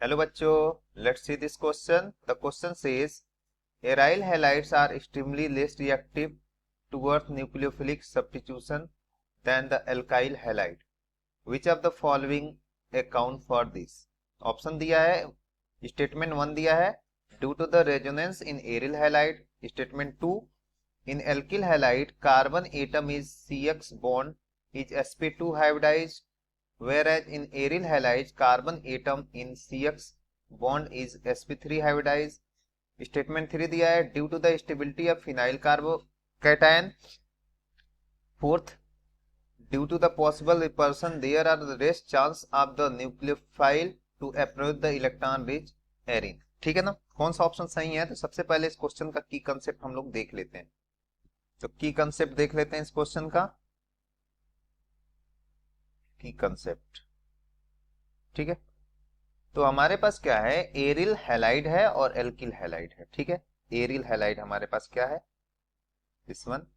Hello बच्चों, let's see this question. The question says aryl halides are extremely less reactive towards nucleophilic substitution than the alkyl halide. Which of the following account for this? Option दिया है, statement one दिया है due to the resonance in aryl halide, statement two in alkyl halide carbon atom is CX bond is sp2 hybridized, whereas in aryl halides carbon atom in CX bond is sp3 hybridized. Statement three दिया है due to the stability of phenyl carbocation. Fourth, due to the possible repulsion there are the less chance of the nucleophile to approach the electron rich arene. ठीक है ना, कौन सा option सही है? तो सबसे पहले इस क्वेश्चन का की कंसेप्ट हम लोग देख लेते हैं. तो की कंसेप्ट देख लेते हैं इस क्वेश्चन का. की कंसेप्ट ठीक है. तो हमारे पास क्या है, एरिल हैलाइड है और एल्किल हैलाइड है. ठीक है, एरिल हैलाइड हमारे पास क्या है, this one,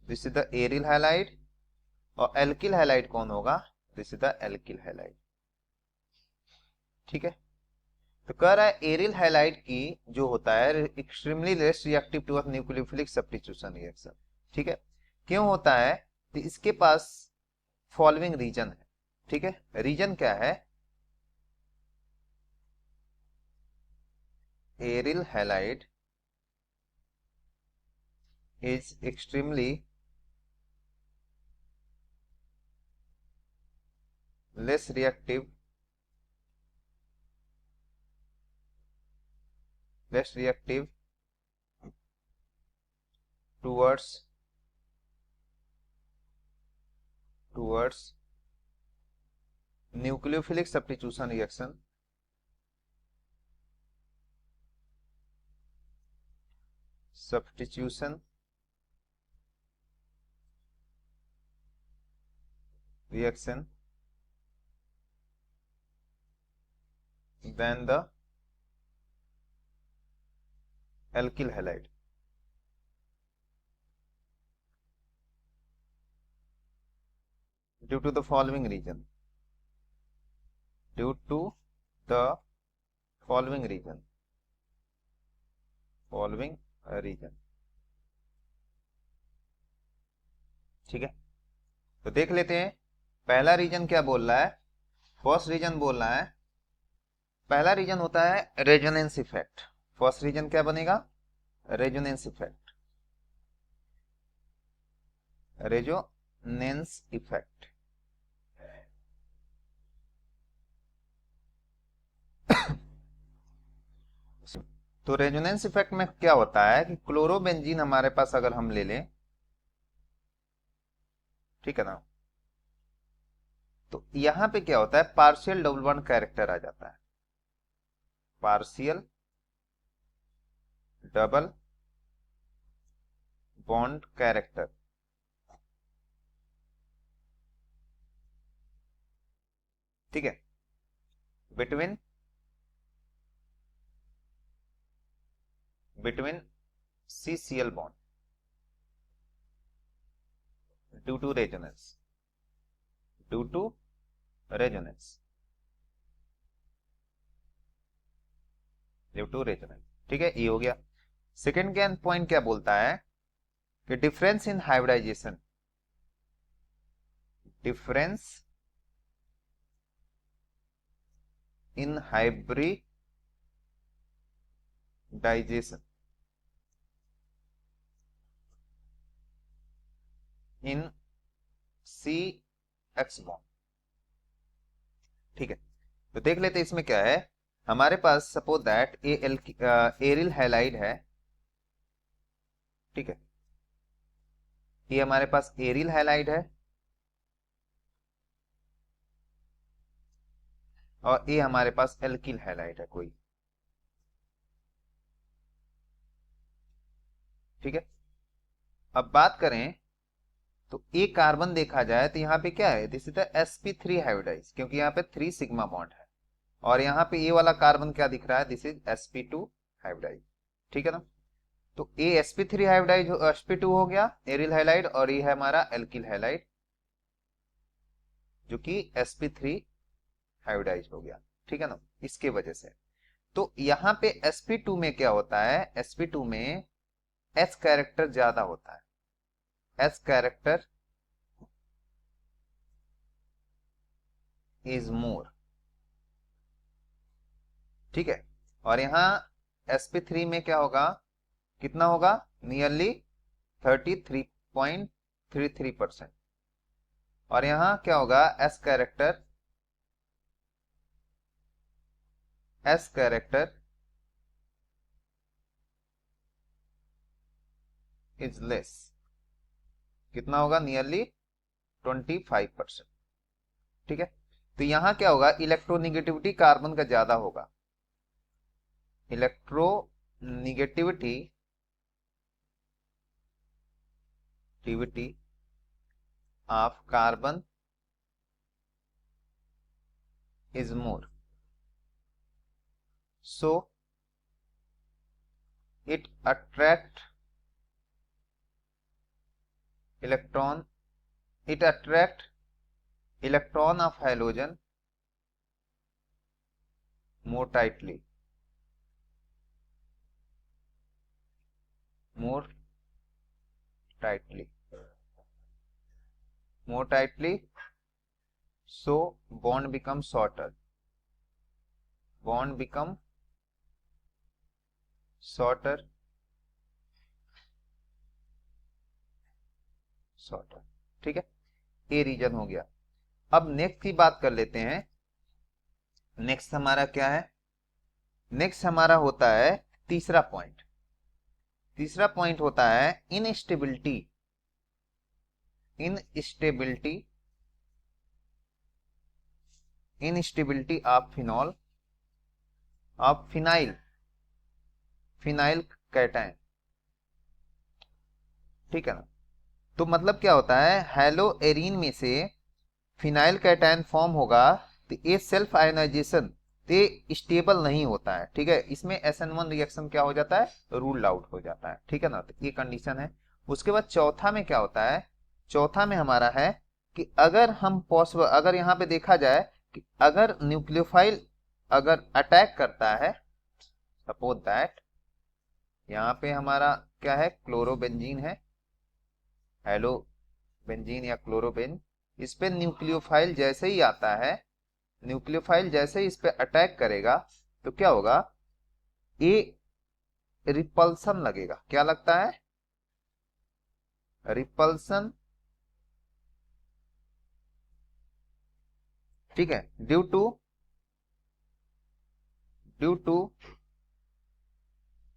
this is the aryl halide. और एल्किल हैलाइड कौन होगा, this is the alkyl halide. ठीक है, तो कह रहा है एरिल हैलाइड की जो होता है extremely less reactive towards nucleophilic substitution reaction. ठीक है, क्यों होता है? तो इसके पास फॉलोइंग रीजन है. ठीक है, रीजन क्या है? Aryl halide is extremely less reactive towards nucleophilic substitution reaction than the alkyl halide. Due to the following reason. Due to the following reason. Following reason. ठीक है, तो देख लेते हैं पहला रीजन क्या बोल रहा है. फर्स्ट रीजन बोल रहा है, पहला रीजन होता है रेजोनेंस इफेक्ट. फर्स्ट रीजन क्या बनेगा, रेजोनेंस इफेक्ट. Resonance effect. तो रेजोनेंस इफेक्ट में क्या होता है कि क्लोरोबेंजीन हमारे पास अगर हम ले लें, ठीक है ना, तो यहां पे क्या होता है, पार्शियल डबल बॉन्ड कैरेक्टर आ जाता है. Partial double bond character. ठीक है, between CCl bond due to resonance. ठीक है, ये हो गया. सेकेंड क्या पॉइंट क्या बोलता है कि difference in hybridisation. Difference in hybridisation in CX bond. ठीक है, तो देख लेते इसमें क्या है. हमारे पास सपोज दैट एरिल हैलाइड है. ठीक है, ये हमारे पास एरिल हैलाइड है और ये हमारे पास एल्किल हैलाइड है कोई. ठीक है, अब बात करें तो ए कार्बन देखा जाए तो यहाँ पे क्या है, this is the sp3 hybridise, क्योंकि यहाँ पे 3 सिग्मा बॉन्ड है. और यहाँ पे ए वाला कार्बन क्या दिख रहा है, दिस इज sp2 हाइब्रिडाइज. ठीक है ना, तो ए sp3 हाइब्रिडाइज sp2 हो गया एरिल हैलाइड और ये है हमारा एल्किल हैलाइड. जो कि sp3 हाइब्रिडाइज हो गया, ठीक है ना, इसके वजह से। तो यहाँ पे sp2 में क्या होता है, sp2 में s कैरेक्टर ज्यादा होता है, s कैरेक्टर इज मोर, ठीक है। और यहाँ sp3 में क्या होगा, कितना होगा, नियरली 33.33%। और यहाँ क्या होगा, s कैरेक्टर इज लेस, कितना होगा, नियरली 25%, ठीक है। तो यहाँ क्या होगा, इलेक्ट्रोनिगेटिविटी कार्बन का ज्यादा होगा, electronegativity of carbon is more, so it attract electron, it attract electron of halogen more tightly, more tightly, more tightly, so bond become shorter, bond become shorter, shorter, ठीक है। ये रीजन हो गया। अब next की बात कर लेते हैं। नेक्स्ट हमारा क्या है, नेक्स्ट हमारा होता है तीसरा पॉइंट। तीसरा पॉइंट होता है instability, instability, instability of phenol, of phenyl, phenyl cation, ठीक है ना। तो मतलब क्या होता है, हेलो एरीन में से फिनाइल कैटायन फॉर्म होगा, तो ये सेल्फ आयोनाइजेशन ये स्टेबल नहीं होता है, ठीक है। इसमें SN1 रिएक्शन क्या हो जाता है, रूल्ड आउट हो जाता है, ठीक है ना। तो ये कंडीशन है। उसके बाद चौथा में क्या होता है, चौथा में हमारा है कि अगर हम पॉसिबल, अगर यहाँ पे देखा जाए कि अगर न्यूक्लियोफाइल अगर अटैक करता है, सपोज दैट यहाँ पे हमारा क्या है, क्लोरोबेंजीन है, हेलो बेंजीन या क्लोरोबेन, इस पे न्यूक्लियोफाइल जैसे ही आता है, न्यूक्लियोफाइल जैसे ही इस पे अटैक करेगा तो क्या होगा, ये रिपल्सन लगेगा, क्या लगता है, रिपल्सन, ठीक है। Due to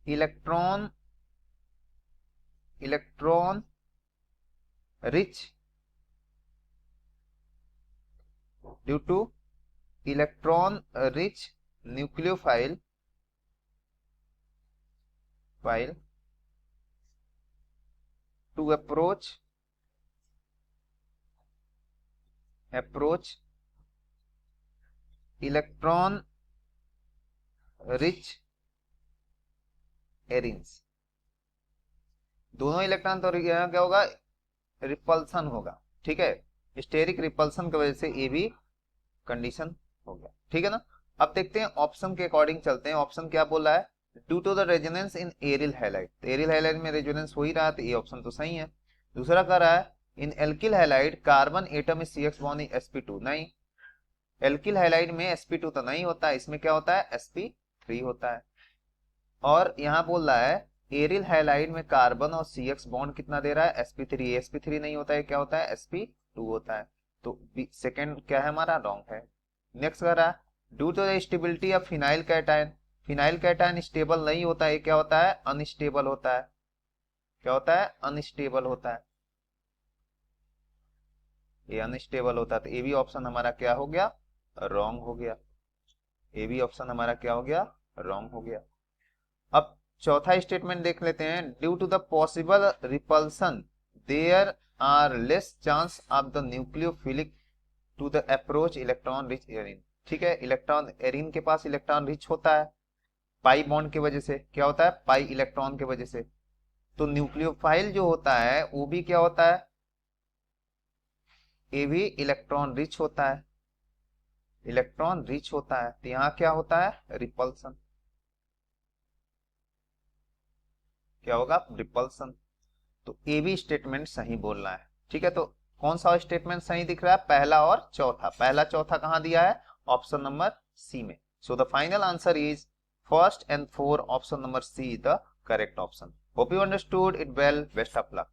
electron, electron rich, due to electron rich nucleophile file to approach electron rich arenes, दोनों इलेक्ट्रॉन तो क्या होगा, रिपल्सन होगा, ठीक है। स्टेरिक रिपल्सन की वजह से ये भी कंडीशन हो गया, ठीक है ना। अब देखते हैं ऑप्शन के अकॉर्डिंग चलते हैं। ऑप्शन क्या बोल रहा है, due to the resonance in aryl halide, तो एरिल हैलाइड में रेजोनेंस हो ही रहा, तो ये ऑप्शन तो सही है। दूसरा कह रहा है in alkyl halide carbon atom is CH bond in sp2, नहीं, एल्किल हैलाइड में sp2 तो नहीं होता, इसमें क्या होता है, sp3 होता है। और यहाँ बोल रहा है एरिल हैलाइड में कार्बन और CH बॉन्ड कितना दे रहा है, sp3, sp3 नहीं होता है, क्या होता है, sp2 होता है। तो सेकंड क्या है हमारा, रॉन्ग है। नेक्स्ट कह रहा है due to the stability of phenyl cation, phenyl cation stable नहीं होता है, क्या होता है, अनस्टेबल होता है, क्या होता है, अनस्टेबल होता है, ये अनस्टेबल होता है। तो ये भी ऑप्शन हमारा क्या हो गया, रॉन्ग हो गया, ये भी ऑप्शन हमारा क्या हो गया, रॉन्ग हो गया। अब चौथा स्टेटमेंट देख लेते हैं, due to the possible repulsion there are less chance of the nucleophilic to the approach electron rich arene, ठीक है। इलेक्ट्रॉन एरिन के पास इलेक्ट्रॉन रिच होता है, पाई बॉन्ड की वजह से, क्या होता है, पाई इलेक्ट्रॉन की वजह से। तो न्यूक्लियोफाइल जो होता है वो भी क्या होता है, ए भी इलेक्ट्रॉन रिच होता है, इलेक्ट्रॉन रिच होता है, तो यहाँ क्या होता है, रिपल्सन। क्या होगा, रिपल्सन। तो ए बी स्टेटमेंट सही बोलना है। ठीक है, तो कौन सा स्टेटमेंट सही दिख रहा है, पहला और चौथा। पहला चौथा कहां दिया है, ऑप्शन नंबर सी में। So the final answer is first and four, option number C is the correct option. Hope you understood it well, best of luck.